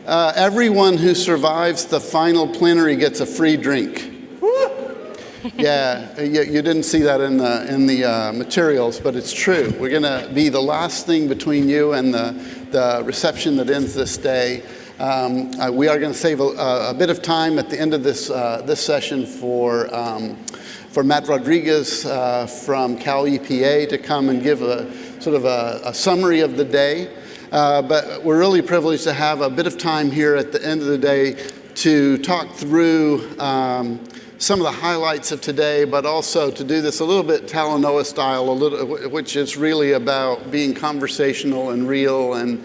Everyone who survives the final plenary gets a free drink. Yeah, you didn't see that in the materials, but it's true. We're going to be the last thing between you and the reception that ends this day. We are going to save a bit of time at the end of this session for Matt Rodriguez from Cal EPA to come and give a sort of a summary of the day. But we're really privileged to have a bit of time here at the end of the day to talk through some of the highlights of today, but also to do this a little bit Talanoa style, which is really about being conversational and real and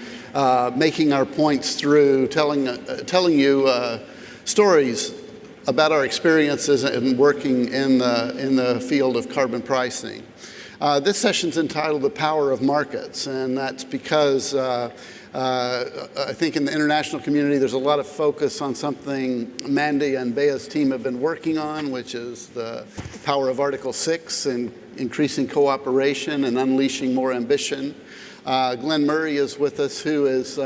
making our points through, telling you stories about our experiences in working in the field of carbon pricing. This session's entitled The Power of Markets, and that's because I think in the international community there's a lot of focus on something Mandy and Bea's team have been working on, which is the power of Article 6 and increasing cooperation and unleashing more ambition. Glen Murray is with us, who is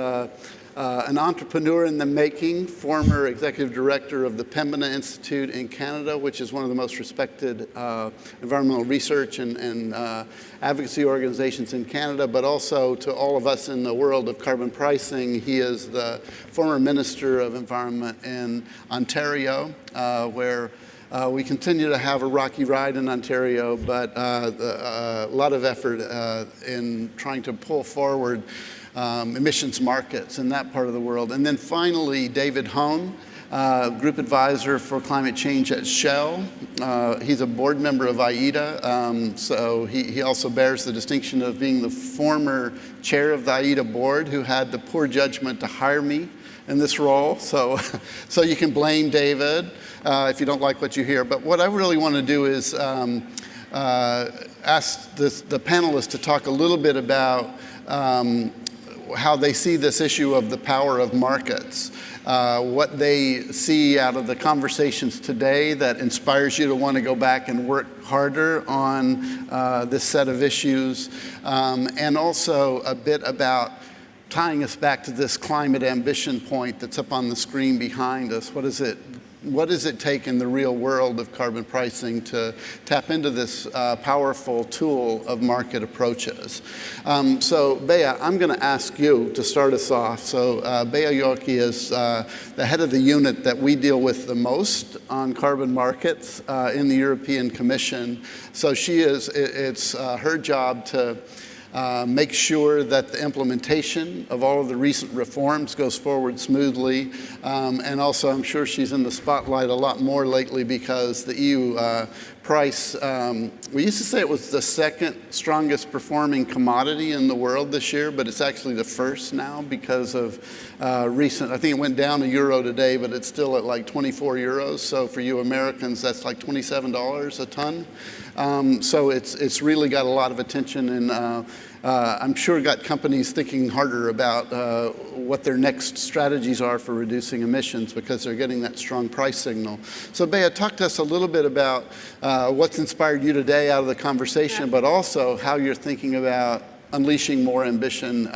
an entrepreneur in the making, former executive director of the Pembina Institute in Canada, which is one of the most respected environmental research and advocacy organizations in Canada, but also to all of us in the world of carbon pricing. He is the former Minister of Environment in Ontario, where we continue to have a rocky ride in Ontario, but a lot of effort in trying to pull forward emissions markets in that part of the world. And then finally, David Hone, Group Advisor for Climate Change at Shell. He's a board member of IETA, so he also bears the distinction of being the former chair of the IETA board who had the poor judgment to hire me in this role. So you can blame David if you don't like what you hear. But what I really want to do is ask the panelists to talk a little bit about how they see this issue of the power of markets, what they see out of the conversations today that inspires you to want to go back and work harder on this set of issues, and also a bit about tying us back to this climate ambition point that's up on the screen behind us. What does it take in the real world of carbon pricing to tap into this powerful tool of market approaches? So Bea, I'm going to ask you to start us off. So Bea Yordi is the head of the unit that we deal with the most on carbon markets in the European Commission. So it's her job to make sure that the implementation of all of the recent reforms goes forward smoothly. And also, I'm sure she's in the spotlight a lot more lately because the EU price, we used to say it was the second strongest performing commodity in the world this year, but it's actually the first now because of recent, I think it went down €1 today, but it's still at like 24 euros. So for you Americans, that's like $27 a ton. So it's really got a lot of attention, and I'm sure got companies thinking harder about what their next strategies are for reducing emissions because they're getting that strong price signal. So Bea, talk to us a little bit about what's inspired you today out of the conversation, but also how you're thinking about unleashing more ambition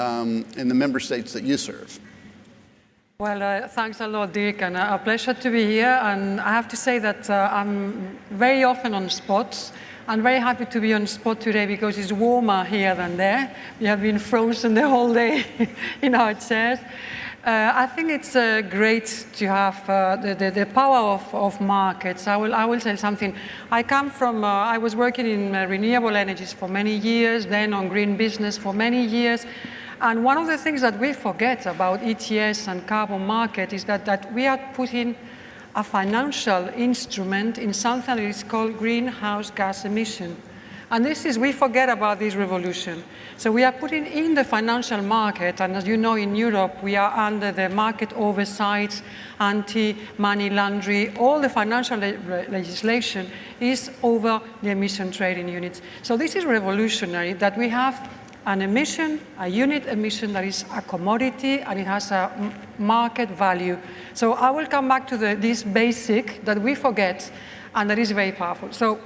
in the member states that you serve. Well, thanks a lot, Dirk, and a pleasure to be here. And I have to say that I'm very often on spots. I'm very happy to be on spot today because it's warmer here than there. We have been frozen the whole day in our chairs. I think it's great to have the power of markets. I will say something. I come from, I was working in renewable energies for many years, then on green business for many years. And one of the things that we forget about ETS and carbon market is that we are putting a financial instrument in something that is called greenhouse gas emission. And we forget about this revolution. So we are putting in the financial market, and as you know, in Europe, we are under the market oversight, anti-money laundering, all the financial legislation is over the emission trading units. So this is revolutionary that we have an emission, a unit emission that is a commodity and it has a market value. So I will come back to this basic that we forget and that is very powerful. So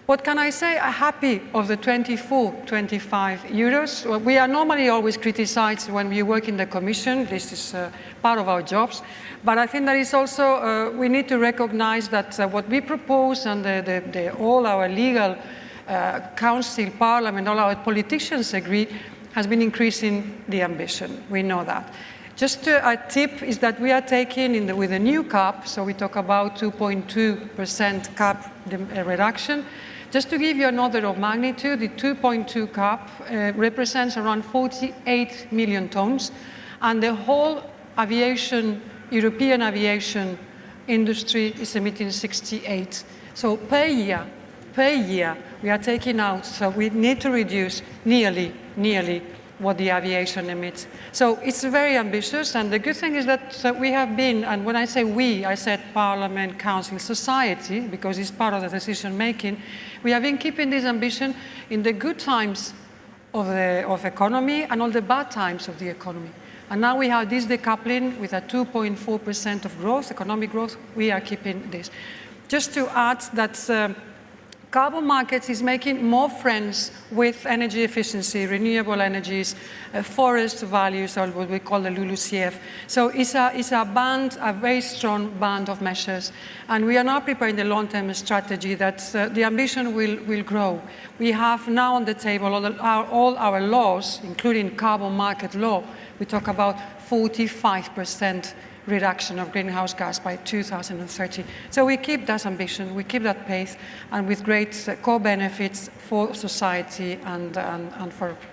What can I say? I'm happy of the 24, 25 euros. Well, we are normally always criticized when we work in the Commission. This is part of our jobs. But I think that is also, we need to recognize that what we propose and all our legal council, parliament, all our politicians agree has been increasing the ambition. We know that. Just a tip is that we are taking with a new cap, so we talk about 2.2% cap reduction. Just to give you an order of magnitude, the 2.2 cap represents around 48 million tons, and the whole aviation, European aviation industry is emitting 68. So per year, we are taking out, so we need to reduce nearly what the aviation emits. So it's very ambitious, and the good thing is that we have been, and when I say we, I said Parliament, Council, society, because it's part of the decision making, we have been keeping this ambition in the good times of economy and all the bad times of the economy. And now we have this decoupling with a 2.4% of growth, economic growth, we are keeping this. Just to add that carbon markets is making more friends with energy efficiency, renewable energies, forest values, or what we call the LULUCF. So it's a band, a very strong band of measures. And we are now preparing the long-term strategy that the ambition will grow. We have now on the table all our laws, including carbon market law. We talk about 45% reduction of greenhouse gas by 2030. So we keep that ambition, we keep that pace, and with great co-benefits for society and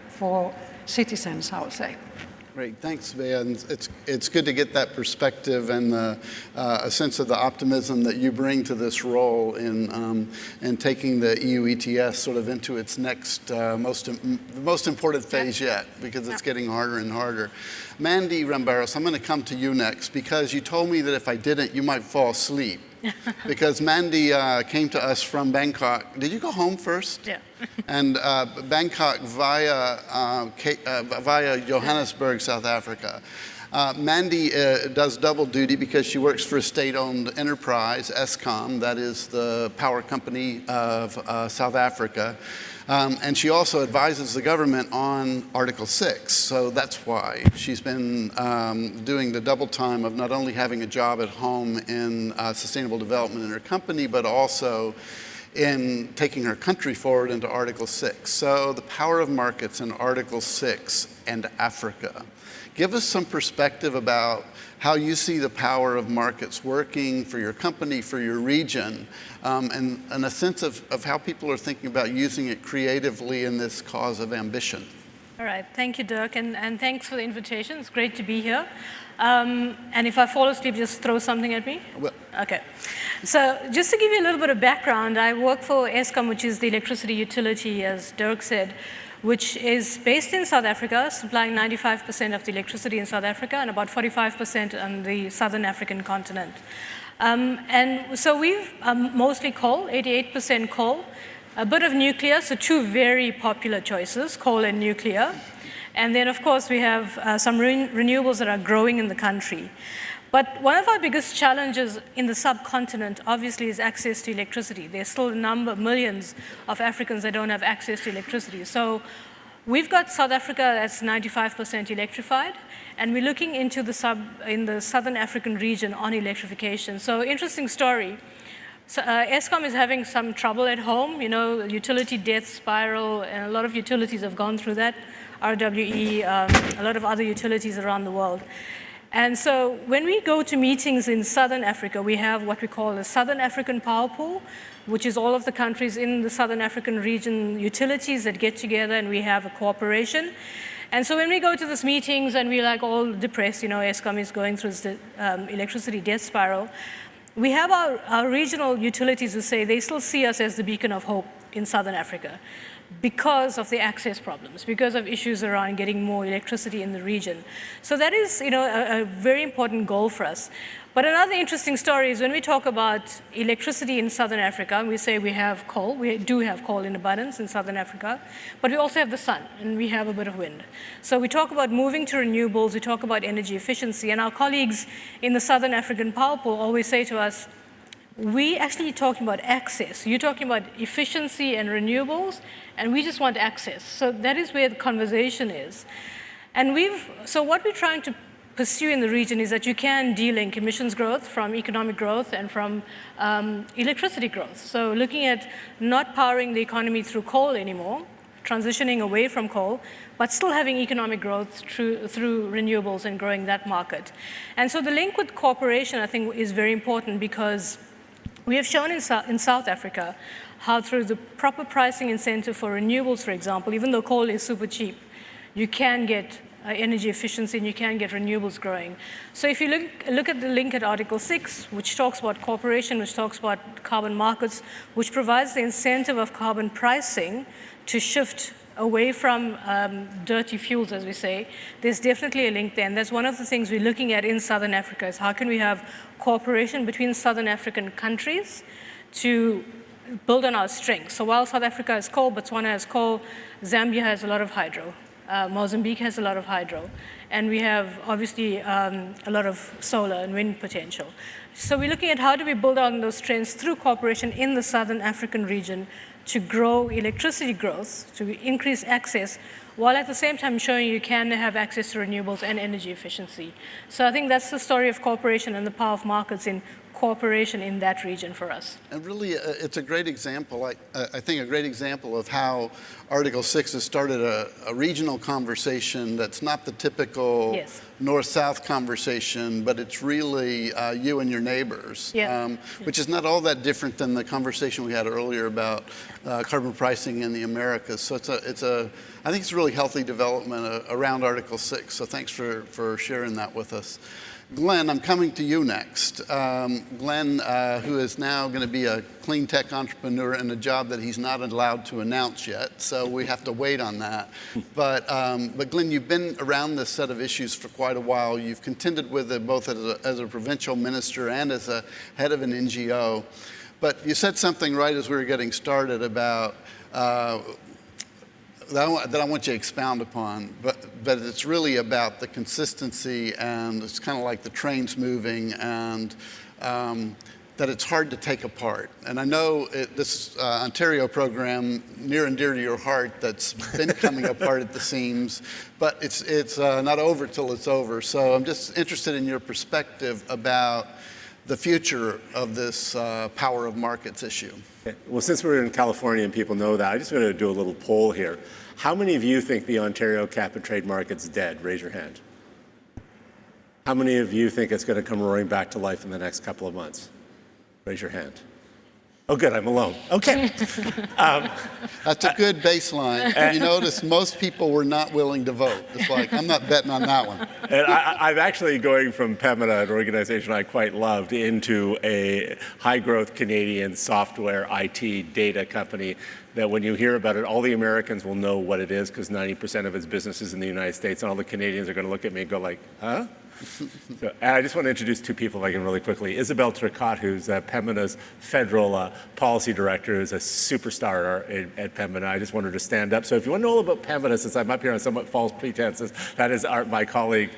for citizens, I would say. Great, thanks, Bea. And it's good to get that perspective and a sense of the optimism that you bring to this role in taking the EU ETS sort of into its next most important phase yet, because it's getting harder and harder. Mandy Rambaros, I'm going to come to you next, because you told me that if I didn't, you might fall asleep. Because Mandy came to us from Bangkok. Did you go home first? Yeah. And Bangkok via Johannesburg, South Africa. Mandy does double duty because she works for a state-owned enterprise, Eskom, that is the power company of South Africa. And she also advises the government on Article 6. So that's why she's been doing the double time of not only having a job at home in sustainable development in her company, but also in taking her country forward into Article 6. So the power of markets in Article 6 and Africa. Give us some perspective about how you see the power of markets working for your company, for your region, and a sense of how people are thinking about using it creatively in this cause of ambition. All right, thank you, Dirk, and thanks for the invitation. It's great to be here. And if I fall asleep, just throw something at me? Well, okay. So just to give you a little bit of background, I work for Eskom, which is the electricity utility, as Dirk said, which is based in South Africa, supplying 95% of the electricity in South Africa and about 45% on the southern African continent. And so we've mostly coal, 88% coal, a bit of nuclear, so two very popular choices, coal and nuclear. And then, of course, we have some renewables that are growing in the country. But one of our biggest challenges in the subcontinent, obviously, is access to electricity. There's still millions of Africans that don't have access to electricity. So we've got South Africa that's 95% electrified, and we're looking into in the southern African region on electrification. So interesting story. So, Eskom is having some trouble at home, you know, utility death spiral, and a lot of utilities have gone through that, RWE, a lot of other utilities around the world. And so when we go to meetings in Southern Africa, we have what we call the Southern African Power Pool, which is all of the countries in the Southern African region, utilities that get together, and we have a cooperation. And so when we go to these meetings and we're like all depressed, you know, Eskom is going through the electricity death spiral, we have our regional utilities who say they still see us as the beacon of hope in Southern Africa because of the access problems, because of issues around getting more electricity in the region. So that is, you know, a very important goal for us. But another interesting story is when we talk about electricity in Southern Africa, we say we have coal. We do have coal in abundance in Southern Africa, but we also have the sun, and we have a bit of wind. So we talk about moving to renewables, we talk about energy efficiency, and our colleagues in the Southern African Power Pool always say to us, we actually talking about access. You're talking about efficiency and renewables, and we just want access. So that is where the conversation is. And so what we're trying to pursue in the region is that you can de-link emissions growth from economic growth and from electricity growth. So looking at not powering the economy through coal anymore, transitioning away from coal, but still having economic growth through renewables and growing that market. And so the link with cooperation, I think, is very important because we have shown in South Africa how through the proper pricing incentive for renewables, for example, even though coal is super cheap, you can get energy efficiency and you can get renewables growing. So if you look at the link at Article 6, which talks about cooperation, which talks about carbon markets, which provides the incentive of carbon pricing to shift away from dirty fuels, as we say, there's definitely a link there. And that's one of the things we're looking at in Southern Africa is how can we have cooperation between Southern African countries to build on our strengths. So while South Africa has coal, Botswana has coal, Zambia has a lot of hydro. Mozambique has a lot of hydro, and we have obviously a lot of solar and wind potential. So we're looking at how do we build on those strengths through cooperation in the Southern African region to grow electricity growth, to increase access, while at the same time showing you can have access to renewables and energy efficiency. So I think that's the story of cooperation and the power of markets in cooperation in that region for us. And really, it's a great example, I think a great example of how Article 6 has started a regional conversation that's not the typical Yes. north-south conversation, but it's really you and your neighbors, Yeah. which is not all that different than the conversation we had earlier about carbon pricing in the Americas. So I think it's a really healthy development around Article 6, so thanks for sharing that with us. Glen, I'm coming to you next. Glen, who is now going to be a clean tech entrepreneur in a job that he's not allowed to announce yet, so we have to wait on that. But Glen, you've been around this set of issues for quite a while. You've contended with it both as a provincial minister and as a head of an NGO. But you said something right as we were getting started about that I want you to expound upon, but it's really about the consistency, and it's kind of like the train's moving, and that it's hard to take apart. And I know this Ontario program, near and dear to your heart, that's been coming apart at the seams, but it's not over till it's over. So I'm just interested in your perspective about the future of this power of markets issue. Well, since we're in California and people know that, I just want to do a little poll here. How many of you think the Ontario cap and trade market's dead? Raise your hand. How many of you think it's going to come roaring back to life in the next couple of months? Raise your hand. Oh, good, I'm alone. Okay. That's a good baseline. You notice most people were not willing to vote. It's like, I'm not betting on that one. And I'm actually going from Pembina, an organization I quite loved, into a high-growth Canadian software IT data company that when you hear about it, all the Americans will know what it is because 90% of its business is in the United States, and all the Canadians are going to look at me and go like, huh? So, and I just want to introduce two people if I can really quickly. Isabelle Tricot, who's Pembina's federal policy director, is a superstar at Pembina. I just want her to stand up. So if you want to know all about Pembina, since I'm up here on somewhat false pretenses, that is my colleague,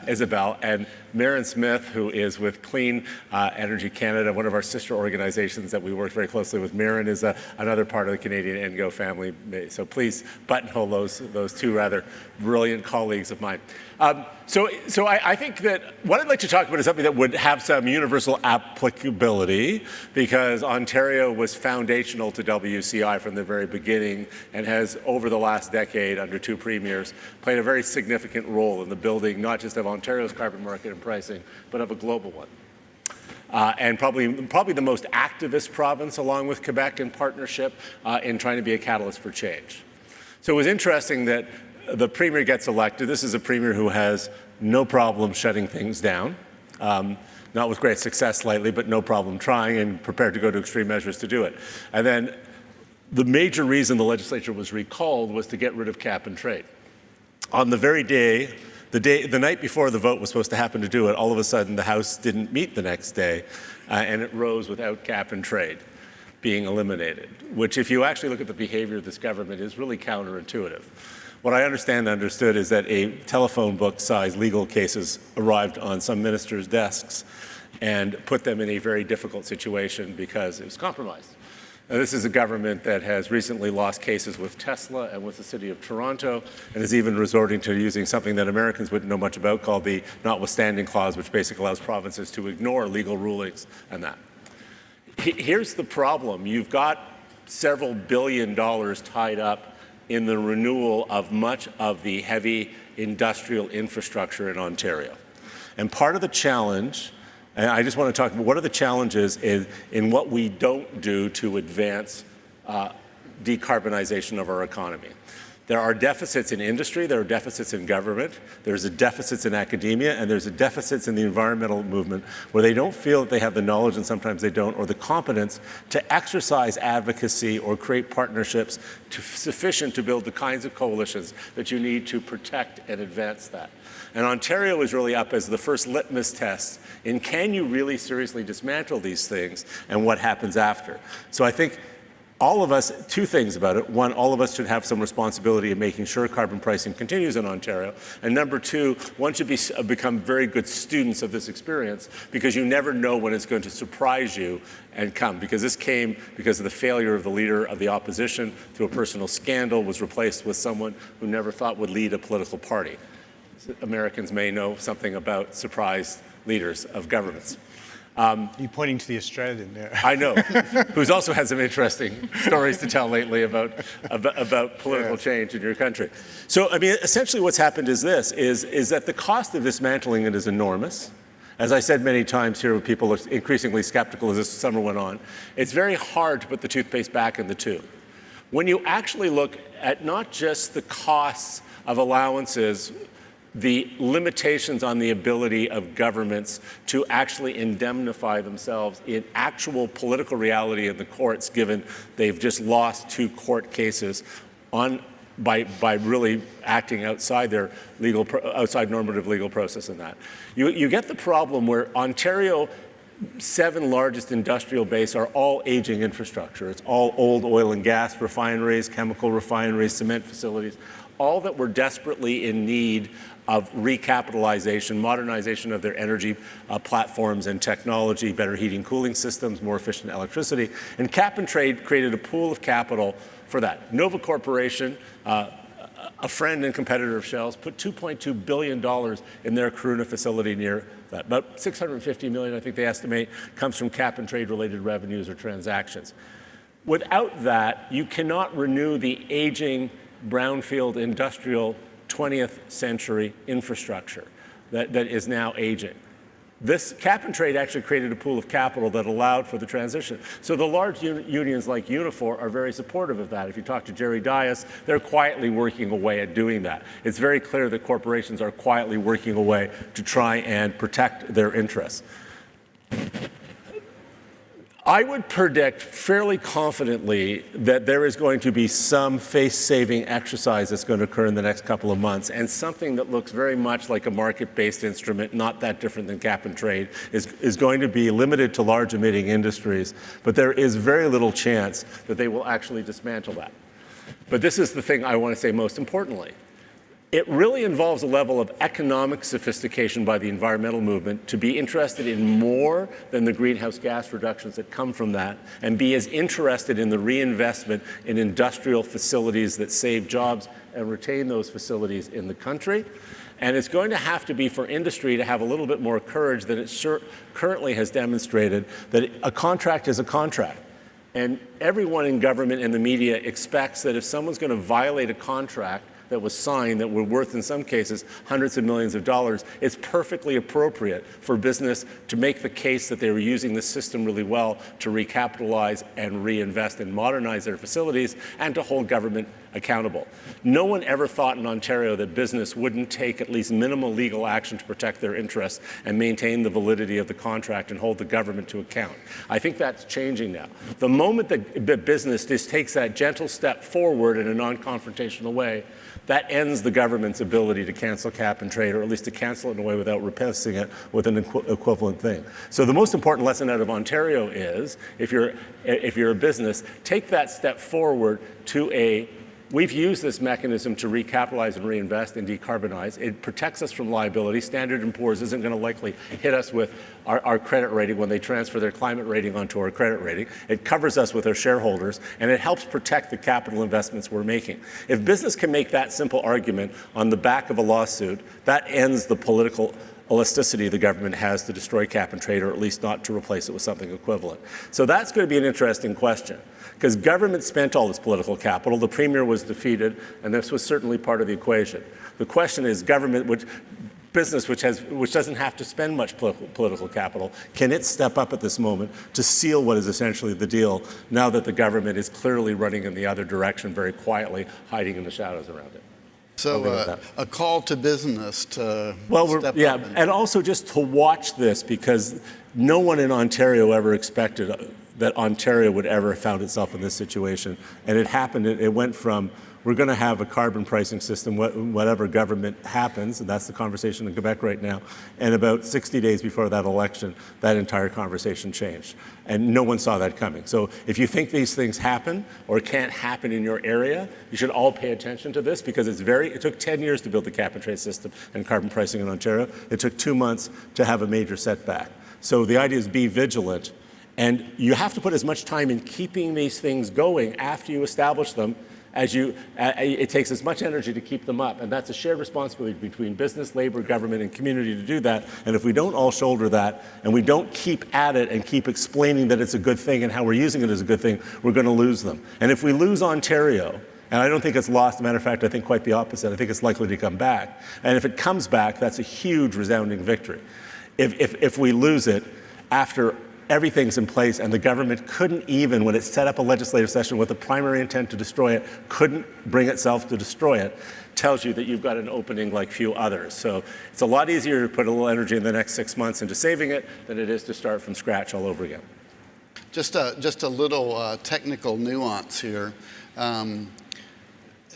Isabelle. And Maren Smith, who is with Clean Energy Canada, one of our sister organizations that we work very closely with. Maren is another part of the Canadian NGO family. So please buttonhole those two rather brilliant colleagues of mine. So I think that what I'd like to talk about is something that would have some universal applicability, because Ontario was foundational to WCI from the very beginning and has, over the last decade, under two premiers, played a very significant role in the building not just of Ontario's carbon market and pricing, but of a global one. And probably the most activist province, along with Quebec, in partnership in trying to be a catalyst for change. So it was interesting that the premier gets elected. This is a premier who has no problem shutting things down, not with great success lately, but no problem trying and prepared to go to extreme measures to do it. And then the major reason the legislature was recalled was to get rid of cap and trade. On the very day, the night before the vote was supposed to happen to do it, all of a sudden the House didn't meet the next day, and it rose without cap and trade being eliminated, which if you actually look at the behavior of this government is really counterintuitive. What I understood is that a telephone book-sized legal cases arrived on some ministers' desks and put them in a very difficult situation because it was compromised. Now, this is a government that has recently lost cases with Tesla and with the city of Toronto, and is even resorting to using something that Americans wouldn't know much about called the notwithstanding clause, which basically allows provinces to ignore legal rulings and that. Here's the problem. You've got several $billion tied up in the renewal of much of the heavy industrial infrastructure in Ontario. And part of the challenge, and I just want to talk about what are the challenges in what we don't do to advance decarbonization of our economy. There are deficits in industry, there are deficits in government, there's a deficits in academia, and there's a deficits in the environmental movement where they don't feel that they have the knowledge, and sometimes they don't, or the competence to exercise advocacy or create partnerships sufficient to build the kinds of coalitions that you need to protect and advance that. And Ontario is really up as the first litmus test in can you really seriously dismantle these things and what happens after. So I think all of us, two things about it. One, all of us should have some responsibility in making sure carbon pricing continues in Ontario. And number two, one should become very good students of this experience because you never know when it's going to surprise you and come. Because this came because of the failure of the leader of the opposition through a personal scandal, was replaced with someone who never thought would lead a political party. Americans may know something about surprise leaders of governments. You're pointing to the Australian there. I know, who's also had some interesting stories to tell lately about political change in your country. So, I mean, essentially what's happened is this, is that the cost of dismantling it is enormous. As I said many times here, people are increasingly skeptical as this summer went on. It's very hard to put the toothpaste back in the tube. When you actually look at not just the costs of allowances, the limitations on the ability of governments to actually indemnify themselves in actual political reality in the courts, given they've just lost 2 court cases by really acting outside their outside normative legal process in that. You get the problem where Ontario 7 largest industrial base are all aging infrastructure. It's all old oil and gas refineries, chemical refineries, cement facilities, all that were desperately in need of recapitalization, modernization of their energy platforms and technology, better heating, cooling systems, more efficient electricity. And cap and trade created a pool of capital for that. Nova Corporation, a friend and competitor of Shell's, put $2.2 billion in their Corunna facility near that. About $650 million, I think they estimate, comes from cap and trade related revenues or transactions. Without that, you cannot renew the aging brownfield industrial 20th century infrastructure that is now aging. This cap and trade actually created a pool of capital that allowed for the transition. So the large unions like Unifor are very supportive of that. If you talk to Jerry Dias, they're quietly working away at doing that. It's very clear that corporations are quietly working away to try and protect their interests. I would predict fairly confidently that there is going to be some face-saving exercise that's going to occur in the next couple of months, and something that looks very much like a market-based instrument, not that different than cap and trade, is going to be limited to large emitting industries, but there is very little chance that they will actually dismantle that. But this is the thing I want to say most importantly. It really involves a level of economic sophistication by the environmental movement to be interested in more than the greenhouse gas reductions that come from that, and be as interested in the reinvestment in industrial facilities that save jobs and retain those facilities in the country. And it's going to have to be for industry to have a little bit more courage than it currently has demonstrated, that a contract is a contract. And everyone in government and the media expects that if someone's going to violate a contract that was signed, that were worth, in some cases, hundreds of millions of dollars, it's perfectly appropriate for business to make the case that they were using the system really well to recapitalize and reinvest and modernize their facilities, and to hold government accountable. No one ever thought in Ontario that business wouldn't take at least minimal legal action to protect their interests and maintain the validity of the contract and hold the government to account. I think that's changing now. The moment that business just takes that gentle step forward in a non-confrontational way, that ends the government's ability to cancel cap and trade, or at least to cancel it in a way without replacing it with an equivalent thing. So the most important lesson out of Ontario is, if you're a business, take that step forward to a We've used this mechanism to recapitalize and reinvest and decarbonize. It protects us from liability. Standard & Poor's isn't going to likely hit us with our credit rating when they transfer their climate rating onto our credit rating. It covers us with our shareholders, and it helps protect the capital investments we're making. If business can make that simple argument on the back of a lawsuit, that ends the political elasticity the government has to destroy cap and trade, or at least not to replace it with something equivalent. So that's going to be an interesting question, because government spent all this political capital, the premier was defeated, and this was certainly part of the equation. The question is, business which doesn't have to spend much political capital, can it step up at this moment to seal what is essentially the deal, now that the government is clearly running in the other direction very quietly, hiding in the shadows around it? So a call to business to step yeah, up. and also just to watch this, because no one in Ontario ever expected that Ontario would ever have found itself in this situation. And it happened, it went from, we're going to have a carbon pricing system, whatever government happens, and that's the conversation in Quebec right now. And about 60 days before that election, that entire conversation changed. And no one saw that coming. So if you think these things happen or can't happen in your area, you should all pay attention to this, because it took 10 years to build the cap and trade system and carbon pricing in Ontario. It took 2 months to have a major setback. So the idea is be vigilant. And you have to put as much time in keeping these things going after you establish them as it takes as much energy to keep them up. And that's a shared responsibility between business, labor, government, and community to do that. And if we don't all shoulder that, and we don't keep at it and keep explaining that it's a good thing and how we're using it as a good thing, we're going to lose them. And if we lose Ontario, and I don't think it's lost, as a matter of fact, I think quite the opposite, I think it's likely to come back. And if it comes back, that's a huge resounding victory. If we lose it after everything's in place, and the government couldn't even, when it set up a legislative session with the primary intent to destroy it, couldn't bring itself to destroy it, tells you that you've got an opening like few others. So it's a lot easier to put a little energy in the next 6 months into saving it than it is to start from scratch all over again. Just a little technical nuance here.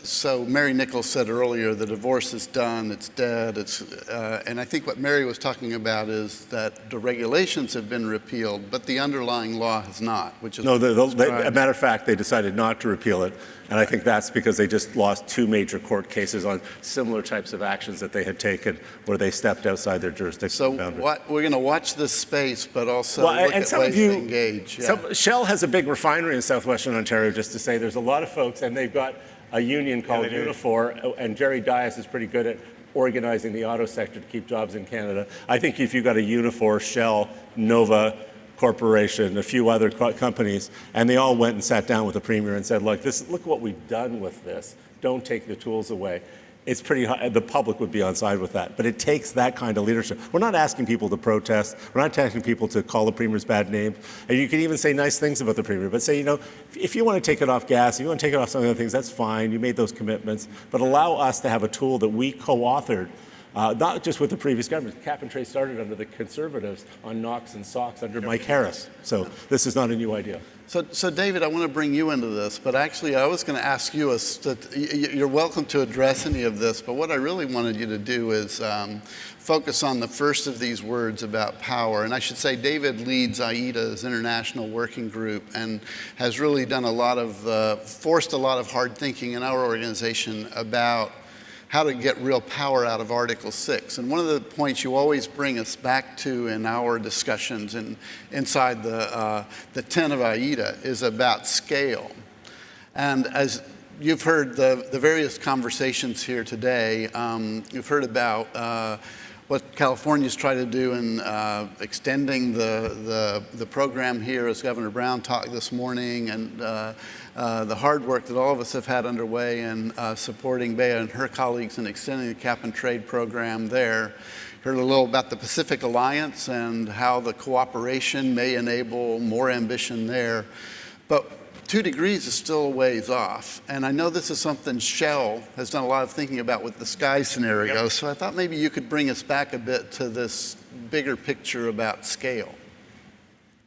So Mary Nichols said earlier, the divorce is done, it's dead, and I think what Mary was talking about is that the regulations have been repealed, but the underlying law has not, which is... No, as a matter of fact, they decided not to repeal it, and I think that's because they just lost 2 major court cases on similar types of actions that they had taken where they stepped outside their jurisdiction. So we're going to watch this space, but also look at ways to engage. Yeah. Shell has a big refinery in southwestern Ontario, just to say there's a lot of folks, and they've got a union called Unifor, and Jerry Dias is pretty good at organizing the auto sector to keep jobs in Canada. I think if you've got a Unifor, Shell, Nova Corporation, a few other companies, and they all went and sat down with the Premier and said, look what we've done with this. Don't take the tools away. It's pretty high, the public would be on side with that. But it takes that kind of leadership. We're not asking people to protest. We're not asking people to call the Premier's bad names. And you can even say nice things about the Premier, but say, if you want to take it off gas, if you want to take it off some of the other things, that's fine. You made those commitments. But allow us to have a tool that we co-authored, not just with the previous government. Cap and trade started under the Conservatives on NOx and SOx under Mike Harris. So this is not a new idea. So David, I want to bring you into this, but actually I was going to ask you, you're welcome to address any of this, but what I really wanted you to do is focus on the first of these words about power. And I should say David leads IETA's international working group and has really done forced a lot of hard thinking in our organization about how to get real power out of Article 6. And one of the points you always bring us back to in our discussions inside the tent of IETA is about scale. And as you've heard the various conversations here today, you've heard about what California's tried to do in extending the program here, as Governor Brown talked this morning, and the hard work that all of us have had underway in supporting Bea and her colleagues in extending the cap and trade program there. Heard a little about the Pacific Alliance and how the cooperation may enable more ambition there. But 2 degrees is still a ways off. And I know this is something Shell has done a lot of thinking about with the Sky scenario. Yep. So I thought maybe you could bring us back a bit to this bigger picture about scale.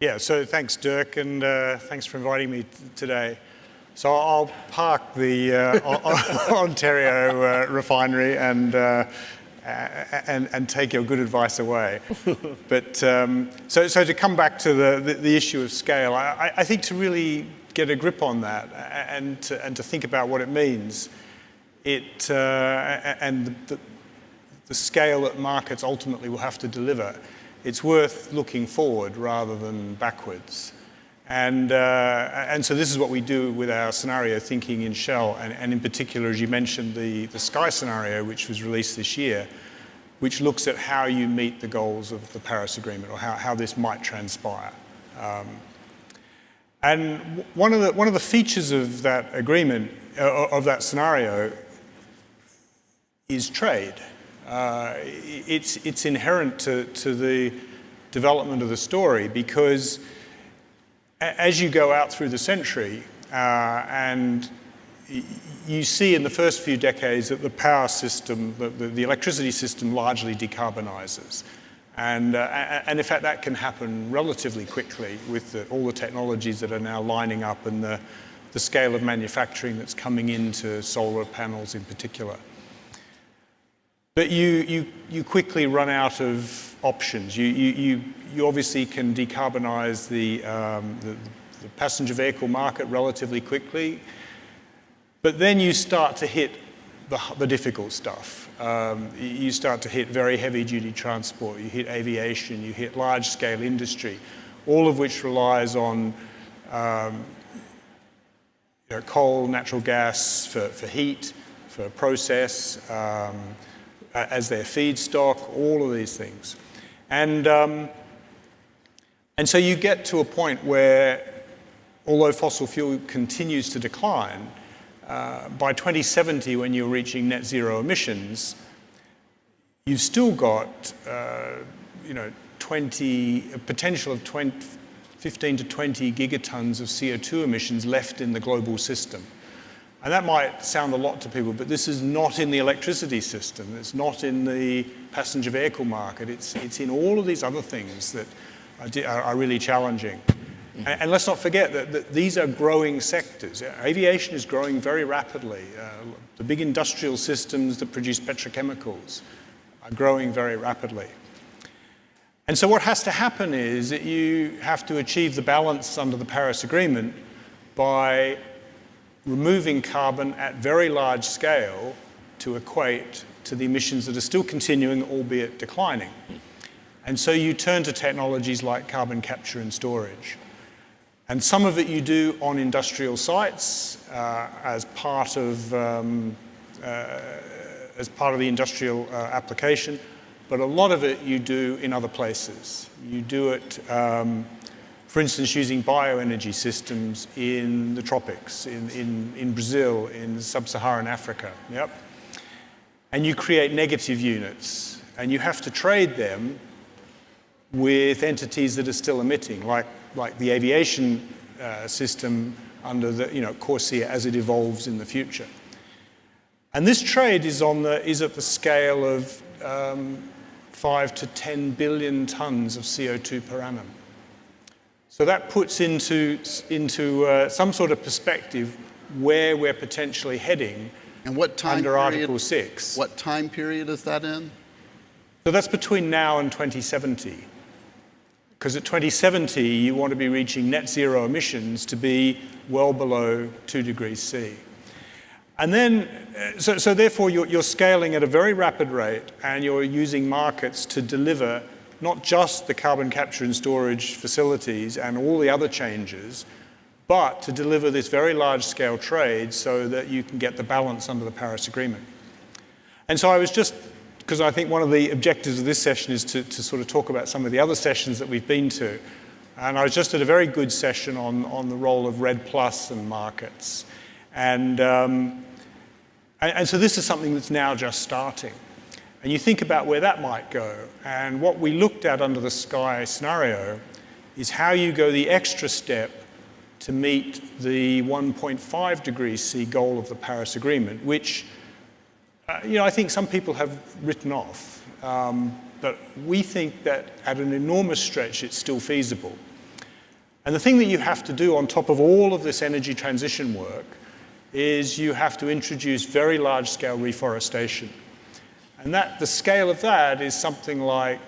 Yeah, so thanks, Dirk, and thanks for inviting me today. So I'll park the Ontario refinery and take your good advice away. But so to come back to the issue of scale, I think to really get a grip on that and to think about what it means, and the scale that markets ultimately will have to deliver, it's worth looking forward rather than backwards. And so this is what we do with our scenario thinking in Shell, and in particular, as you mentioned, the Sky scenario, which was released this year, which looks at how you meet the goals of the Paris Agreement, or how this might transpire. And one of the features of that agreement, of that scenario, is trade. It's inherent to the development of the story, because as you go out through the century, and you see in the first few decades that the power system, the electricity system largely decarbonizes. And in fact, that can happen relatively quickly with all the technologies that are now lining up, and the scale of manufacturing that's coming into solar panels in particular. But you quickly run out of options. You obviously can decarbonize the passenger vehicle market relatively quickly, but then you start to hit the difficult stuff. You start to hit very heavy-duty transport, you hit aviation, you hit large-scale industry, all of which relies on coal, natural gas for heat, for process, as their feedstock, all of these things. And so you get to a point where, although fossil fuel continues to decline, by 2070, when you're reaching net zero emissions, you've still got a potential of 15 to 20 gigatons of CO2 emissions left in the global system. And that might sound a lot to people, but this is not in the electricity system. It's not in the passenger vehicle market. It's in all of these other things that are really challenging. And let's not forget that these are growing sectors. Aviation is growing very rapidly. The big industrial systems that produce petrochemicals are growing very rapidly. And so what has to happen is that you have to achieve the balance under the Paris Agreement by removing carbon at very large scale to equate to the emissions that are still continuing, albeit declining. And so you turn to technologies like carbon capture and storage. And some of it you do on industrial sites as part of the industrial application, but a lot of it you do in other places. You do it, for instance, using bioenergy systems in the tropics, in Brazil, in sub-Saharan Africa. Yep. And you create negative units, and you have to trade them with entities that are still emitting, like the aviation system under the CORSIA as it evolves in the future. And this trade is at the scale of 5 to 10 billion tons of CO2 per annum. So that puts into some sort of perspective where we're potentially heading. And what time under period, Article 6. What time period is that in? So that's between now and 2070. Because at 2070, you want to be reaching net zero emissions to be well below 2 degrees C. And then, so therefore, you're scaling at a very rapid rate, and you're using markets to deliver not just the carbon capture and storage facilities and all the other changes, but to deliver this very large-scale trade so that you can get the balance under the Paris Agreement. And so I was just, because I think one of the objectives of this session is to sort of talk about some of the other sessions that we've been to. And I was just at a very good session on the role of RED+ and markets. And so this is something that's now just starting. And you think about where that might go. And what we looked at under the Sky scenario is how you go the extra step to meet the 1.5 degrees C goal of the Paris Agreement, which I think some people have written off. But we think that at an enormous stretch, it's still feasible. And the thing that you have to do on top of all of this energy transition work is you have to introduce very large-scale reforestation. And the scale of that is something like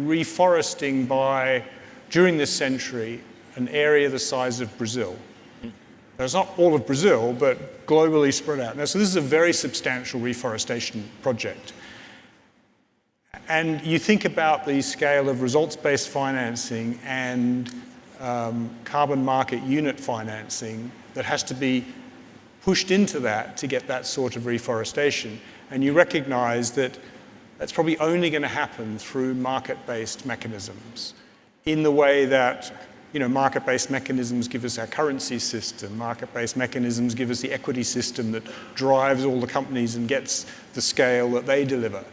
reforesting by, during this century, an area the size of Brazil. It's not all of Brazil, but globally spread out. Now, so this is a very substantial reforestation project. And you think about the scale of results-based financing and carbon market unit financing that has to be pushed into that to get that sort of reforestation. And you recognize that that's probably only going to happen through market-based mechanisms in the way that market-based mechanisms give us our currency system, market-based mechanisms give us the equity system that drives all the companies and gets the scale that they deliver.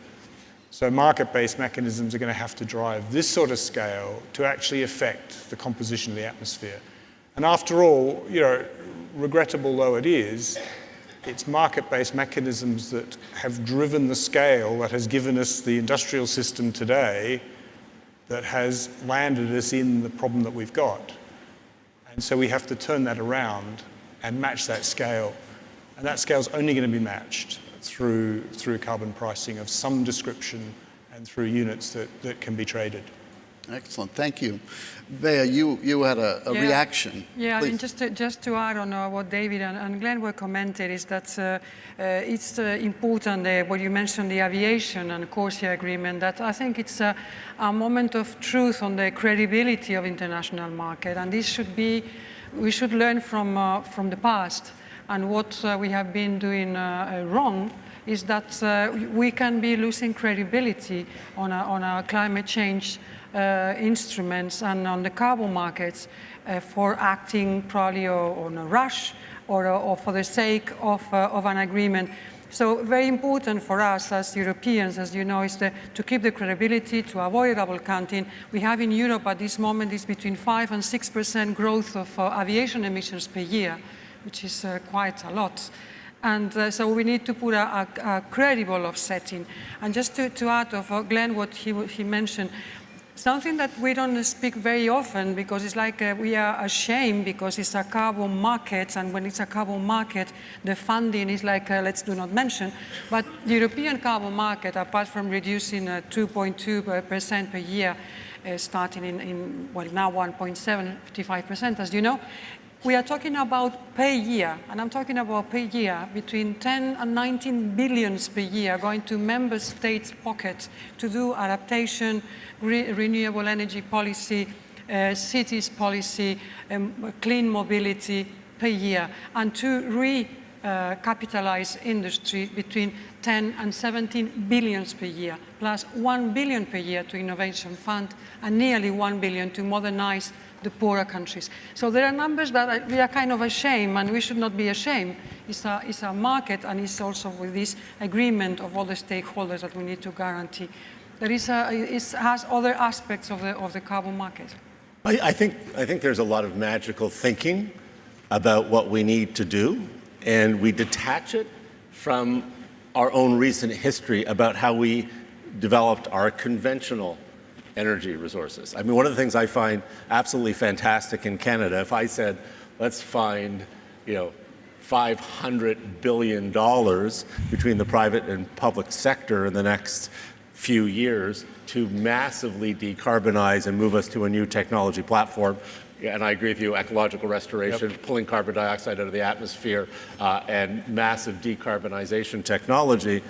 So market-based mechanisms are going to have to drive this sort of scale to actually affect the composition of the atmosphere. And after all, regrettable though it is, it's market-based mechanisms that have driven the scale that has given us the industrial system today that has landed us in the problem that we've got. And so we have to turn that around and match that scale. And that scale is only going to be matched through carbon pricing of some description and through units that can be traded. Excellent, thank you. Bea, you had a reaction. Yeah, Please. I mean, just to add on what David and Glen were commented is that it's important, what you mentioned, the aviation and CORSIA agreement, that I think it's a moment of truth on the credibility of international market. And this should be, we should learn from the past. And what we have been doing wrong is that we can be losing credibility on our climate change instruments and on the carbon markets for acting probably on a rush or for the sake of an agreement. So very important for us as Europeans, as you know, is to keep the credibility, to avoid double counting. We have in Europe at this moment is between 5 and 6% growth of aviation emissions per year, which is quite a lot. And so we need to put a credible offsetting. And just to add of Glen, what he mentioned, something that we don't speak very often because it's like we are ashamed because it's a carbon market, and when it's a carbon market, the funding is like, let's do not mention. But the European carbon market, apart from reducing 2.2% per year, starting in well, now 1.75%, as you know, we are talking about per year, and I'm talking about per year, between 10 and 19 billions per year going to member states' pockets to do adaptation, renewable energy policy, cities policy, clean mobility per year, and to recapitalize industry between 10 and 17 billions per year, plus 1 billion per year to innovation fund, and nearly 1 billion to modernize the poorer countries. So there are numbers that we are kind of ashamed, and we should not be ashamed. It's a market, and it's also with this agreement of all the stakeholders that we need to guarantee. There is it has other aspects of the carbon market. I think there's a lot of magical thinking about what we need to do, and we detach it from our own recent history about how we developed our conventional energy resources. I mean, one of the things I find absolutely fantastic in Canada, if I said, let's find, $500 billion between the private and public sector in the next few years to massively decarbonize and move us to a new technology platform. And I agree with you, ecological restoration, pulling carbon dioxide out of the atmosphere, and massive decarbonization technology,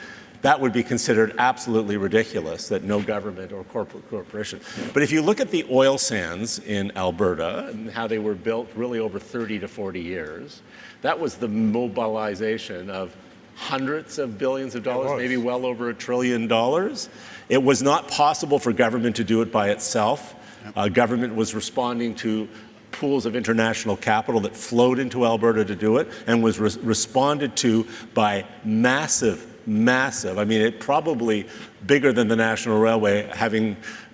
that would be considered absolutely ridiculous, that no government or corporation. But if you look at the oil sands in Alberta and how they were built really over 30 to 40 years, that was the mobilization of hundreds of billions of dollars, maybe well over $1 trillion. It was not possible for government to do it by itself. Government was responding to pools of international capital that flowed into Alberta to do it, and was responded to by massive, I mean, it probably bigger than the National Railway,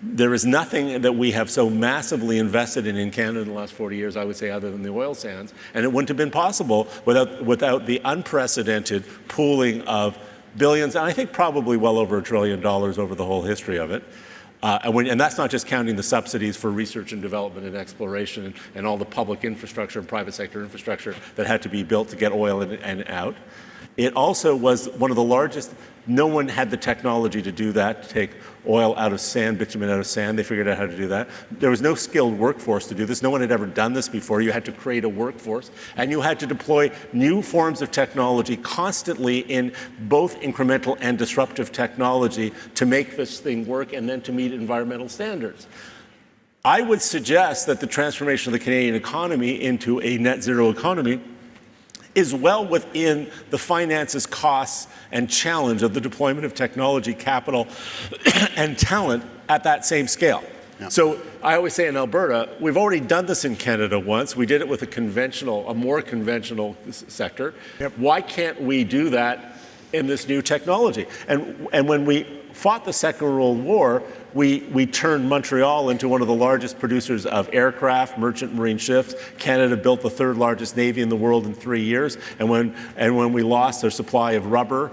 there is nothing that we have so massively invested in Canada in the last 40 years, I would say, other than the oil sands. And it wouldn't have been possible without the unprecedented pooling of billions, and I think probably well over $1 trillion over the whole history of it. And that's not just counting the subsidies for research and development and exploration and all the public infrastructure and private sector infrastructure that had to be built to get oil in and out. It also was one of the largest. No one had the technology to do that, to take oil out of sand, bitumen out of sand. They figured out how to do that. There was no skilled workforce to do this. No one had ever done this before. You had to create a workforce, and you had to deploy new forms of technology constantly in both incremental and disruptive technology to make this thing work and then to meet environmental standards. I would suggest that the transformation of the Canadian economy into a net zero economy is well within the finances, costs, and challenge of the deployment of technology, capital, and talent at that same scale. Yeah. So I always say in Alberta, we've already done this in Canada once. We did it with a more conventional sector. Yep. Why can't we do that in this new technology? And when we fought the Second World War, we turned Montreal into one of the largest producers of aircraft, merchant marine ships. Canada built the third largest navy in the world in 3 years. And when we lost our supply of rubber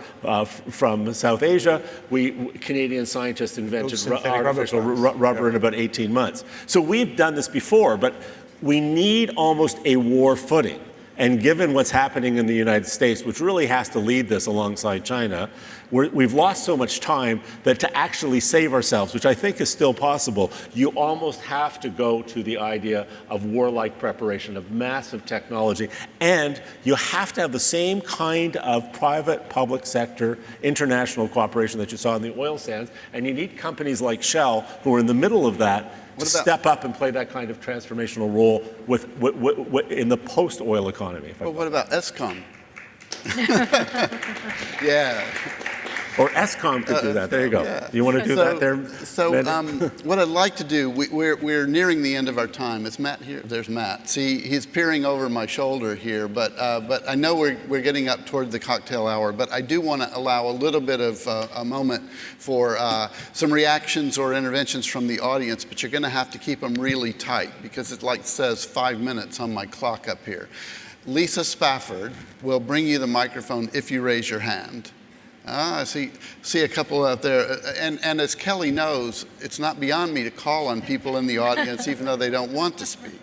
from South Asia, Canadian scientists invented artificial rubber in about 18 months. So we've done this before, but we need almost a war footing. And given what's happening in the United States, which really has to lead this alongside China, we've lost so much time that to actually save ourselves, which I think is still possible, you almost have to go to the idea of warlike preparation, of massive technology, and you have to have the same kind of private-public sector international cooperation that you saw in the oil sands, and you need companies like Shell, who are in the middle of that, to step up and play that kind of transformational role in the post-oil economy. Well, what about ESCOM? Yeah. Or ESCOM could do that. There you go. Yeah. You want to do that there? So what I'd like to do, we're nearing the end of our time. Is Matt here? There's Matt. See, he's peering over my shoulder here, but I know we're getting up toward the cocktail hour, but I do want to allow a little bit of a moment for some reactions or interventions from the audience, but you're going to have to keep them really tight because it says 5 minutes on my clock up here. Lisa Spafford will bring you the microphone if you raise your hand. I see a couple out there. And as Kelly knows, it's not beyond me to call on people in the audience, even though they don't want to speak.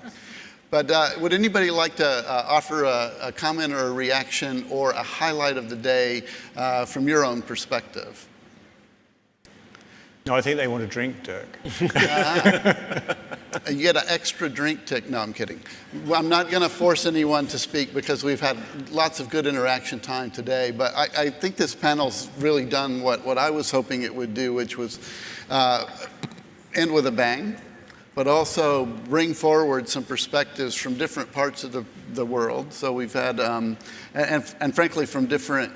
But would anybody like to offer a comment or a reaction or a highlight of the day from your own perspective? No, I think they want to drink, Dirk. You get an extra drink tick. No, I'm kidding. I'm not going to force anyone to speak because we've had lots of good interaction time today. But I think this panel's really done what I was hoping it would do, which was end with a bang, but also bring forward some perspectives from different parts of the world. So we've had, and frankly, from different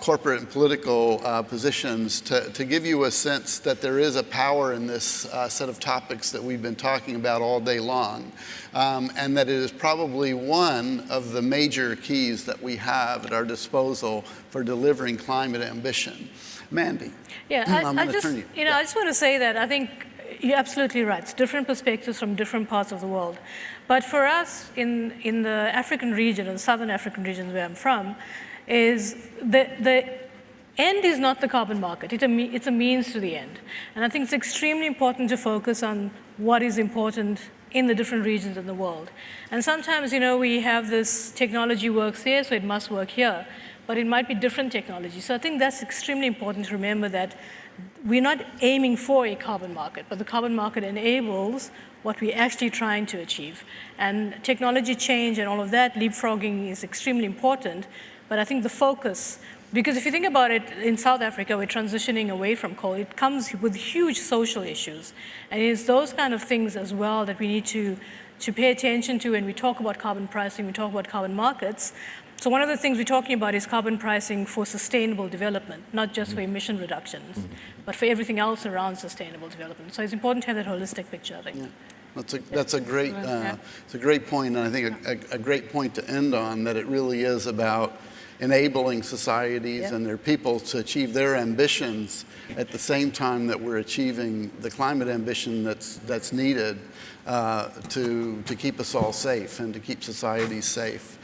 corporate and political positions to give you a sense that there is a power in this set of topics that we've been talking about all day long, and that it is probably one of the major keys that we have at our disposal for delivering climate ambition. Mandy, yeah, I just want to say that I think you're absolutely right. It's different perspectives from different parts of the world. But for us in the African region, in the southern African region where I'm from, is the end is not the carbon market. It's a means to the end. And I think it's extremely important to focus on what is important in the different regions in the world. And sometimes, we have this technology works here, so it must work here. But it might be different technology. So I think that's extremely important to remember that we're not aiming for a carbon market, but the carbon market enables what we're actually trying to achieve. And technology change and all of that, leapfrogging is extremely important. But I think the focus, because if you think about it, in South Africa, we're transitioning away from coal. It comes with huge social issues. And it's those kind of things as well that we need to pay attention to when we talk about carbon pricing, we talk about carbon markets. So one of the things we're talking about is carbon pricing for sustainable development, not just for emission reductions, but for everything else around sustainable development. So it's important to have that holistic picture, I think. Yeah. That's a great it's a great point, and I think a great point to end on, that it really is about enabling societies and their people to achieve their ambitions at the same time that we're achieving the climate ambition that's needed to keep us all safe and to keep societies safe.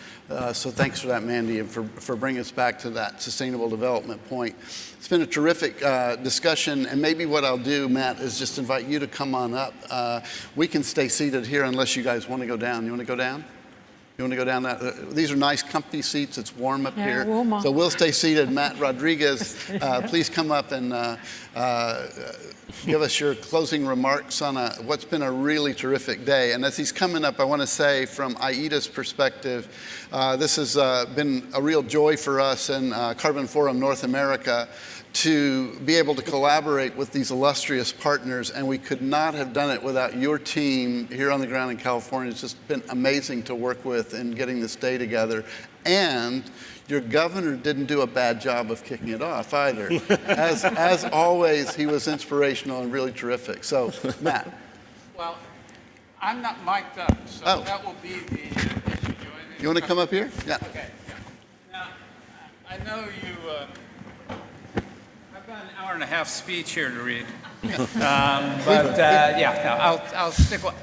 So thanks for that, Mandy, and for bringing us back to that sustainable development point. It's been a terrific discussion, and maybe what I'll do, Matt, is just invite you to come on up. We can stay seated here unless you guys want to go down. You want to go down? You want to go down that? These are nice, comfy seats. It's warm up here. Warmer. So we'll stay seated. Matt Rodriguez, please come up and give us your closing remarks on what's been a really terrific day. And as he's coming up, I want to say from IETA's perspective, this has been a real joy for us in Carbon Forum North America to be able to collaborate with these illustrious partners, and we could not have done it without your team here on the ground in California. It's just been amazing to work with in getting this day together. And your governor didn't do a bad job of kicking it off either. As always, he was inspirational and really terrific. So, Matt. Well, I'm not mic'd up, so that will be the issue. You want to come up here? Yeah. Okay. Now, I know you. I've got an hour and a half speech here to read, I'll stick with.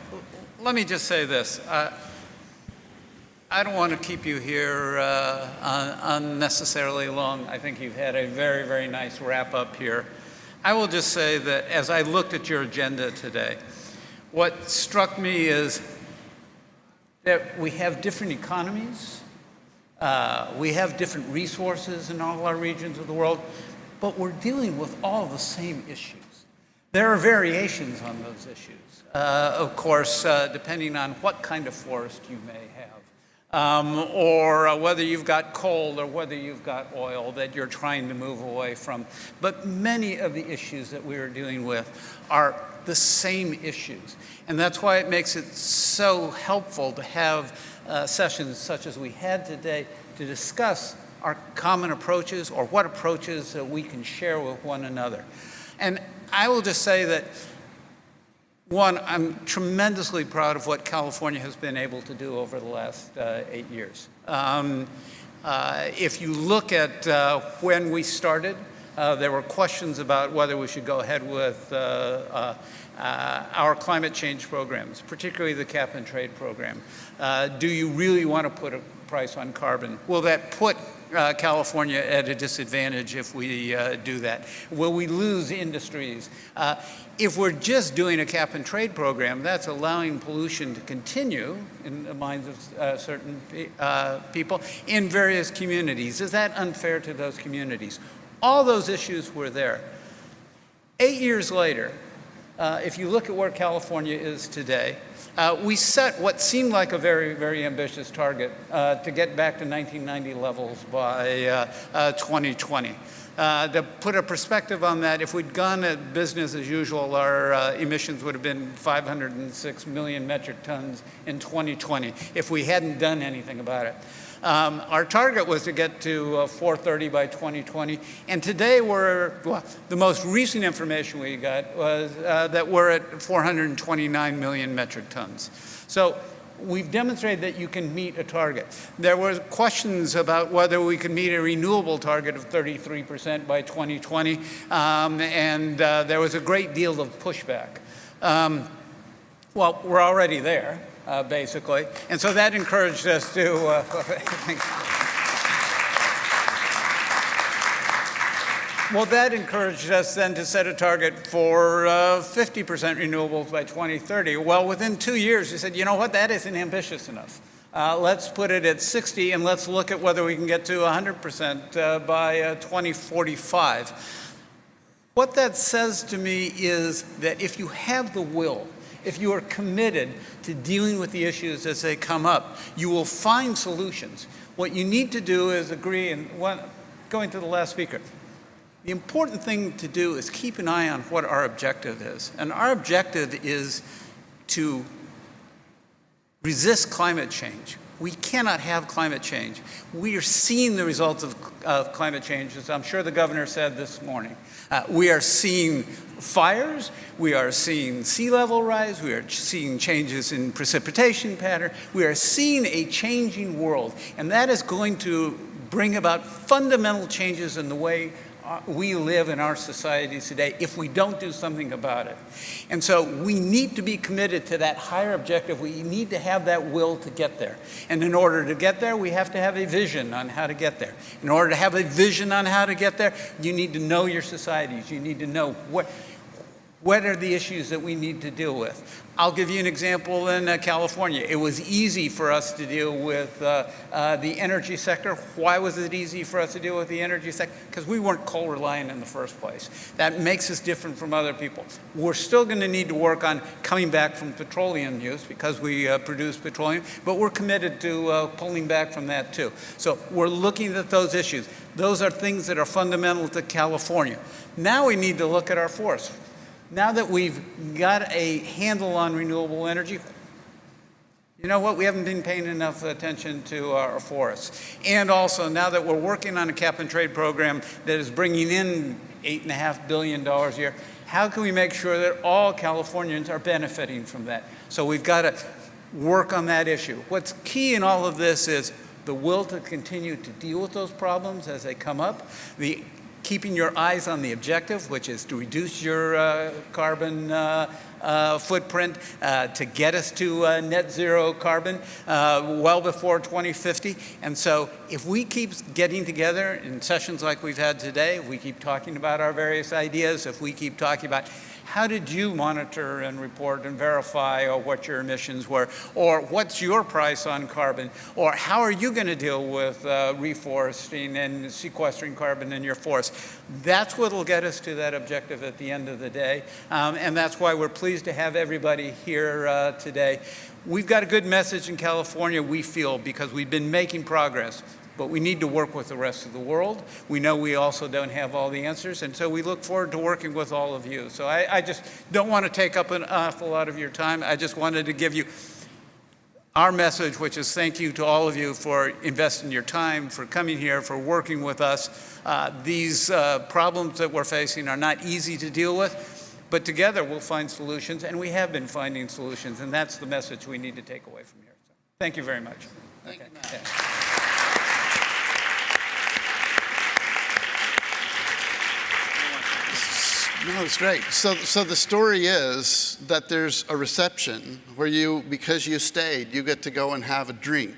Let me just say this. I don't want to keep you here unnecessarily long. I think you've had a very, very nice wrap up here. I will just say that as I looked at your agenda today, what struck me is that we have different economies, we have different resources in all our regions of the world, but we're dealing with all the same issues. There are variations on those issues, of course, depending on what kind of forest you may have, or whether you've got coal or whether you've got oil that you're trying to move away from. But many of the issues that we are dealing with are the same issues. And that's why it makes it so helpful to have sessions such as we had today to discuss our common approaches or what approaches that we can share with one another. And I will just say that, one, I'm tremendously proud of what California has been able to do over the last 8 years. If you look at when we started, there were questions about whether we should go ahead with our climate change programs, particularly the cap and trade program. Do you really want to put a price on carbon? Will that put California at a disadvantage if we do that? Will we lose industries? If we're just doing a cap and trade program, that's allowing pollution to continue in the minds of certain people in various communities. Is that unfair to those communities? All those issues were there. 8 years later, if you look at where California is today, we set what seemed like a very, very ambitious target to get back to 1990 levels by 2020. To put a perspective on that, if we'd gone at business as usual, our emissions would have been 506 million metric tons in 2020 if we hadn't done anything about it. Our target was to get to 430 by 2020, and today the most recent information we got was that we're at 429 million metric tons. So we've demonstrated that you can meet a target. There were questions about whether we could meet a renewable target of 33% by 2020, and there was a great deal of pushback. Well, we're already there. Basically. And so that encouraged us to, well, that encouraged us then to set a target for 50% renewables by 2030. Well, within 2 years, we said, you know what, that isn't ambitious enough. Let's put it at 60 and let's look at whether we can get to 100% by 2045. What that says to me is that if you have the will, if you are committed to dealing with the issues as they come up, you will find solutions. What you need to do is agree, and going to the last speaker, the important thing to do is keep an eye on what our objective is. And our objective is to resist climate change. We cannot have climate change. We are seeing the results of climate change, as I'm sure the governor said this morning. We are seeing fires, we are seeing sea level rise, we are seeing changes in precipitation pattern, we are seeing a changing world, and that is going to bring about fundamental changes in the way we live in our societies today if we don't do something about it. And so we need to be committed to that higher objective. We need to have that will to get there. And in order to get there, we have to have a vision on how to get there. In order to have a vision on how to get there, you need to know your societies. You need to know what are the issues that we need to deal with. I'll give you an example in California. It was easy for us to deal with the energy sector. Why was it easy for us to deal with the energy sector? Because we weren't coal reliant in the first place. That makes us different from other people. We're still going to need to work on coming back from petroleum use because we produce petroleum, but we're committed to pulling back from that too. So we're looking at those issues. Those are things that are fundamental to California. Now we need to look at our forests. Now that we've got a handle on renewable energy, you know what? We haven't been paying enough attention to our forests. And also, now that we're working on a cap and trade program that is bringing in $8.5 billion a year, how can we make sure that all Californians are benefiting from that? So we've got to work on that issue. What's key in all of this is the will to continue to deal with those problems as they come up, keeping your eyes on the objective, which is to reduce your carbon footprint, to get us to net zero carbon well before 2050. And so if we keep getting together in sessions like we've had today, if we keep talking about our various ideas, if we keep talking about how did you monitor and report and verify what your emissions were? Or what's your price on carbon? Or how are you going to deal with reforesting and sequestering carbon in your forest? That's what will get us to that objective at the end of the day. And that's why we're pleased to have everybody here today. We've got a good message in California, we feel, because we've been making progress. But we need to work with the rest of the world. We know we also don't have all the answers, and so we look forward to working with all of you. So I just don't want to take up an awful lot of your time. I just wanted to give you our message, which is thank you to all of you for investing your time, for coming here, for working with us. These problems that we're facing are not easy to deal with, but together we'll find solutions, and we have been finding solutions, and that's the message we need to take away from here. So, thank you very much. Thank you, Matt. Yeah. No, it's great. So the story is that there's a reception where you, because you stayed, you get to go and have a drink.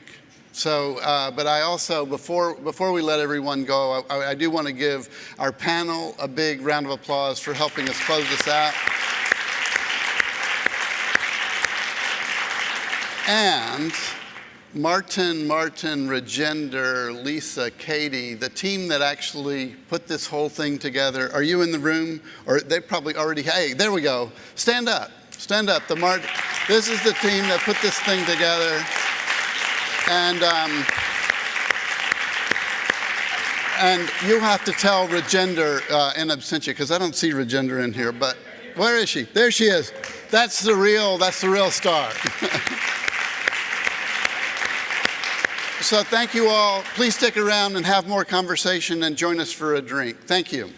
So, but I also, before we let everyone go, I do want to give our panel a big round of applause for helping us close this out. And Martin, Regender, Lisa, Katie, the team that actually put this whole thing together. Are you in the room? Or they probably already, hey, there we go. Stand up. This is the team that put this thing together. And you have to tell Regender in absentia, because I don't see Regender in here, but where is she? There she is. That's the real star. So thank you all. Please stick around and have more conversation and join us for a drink. Thank you.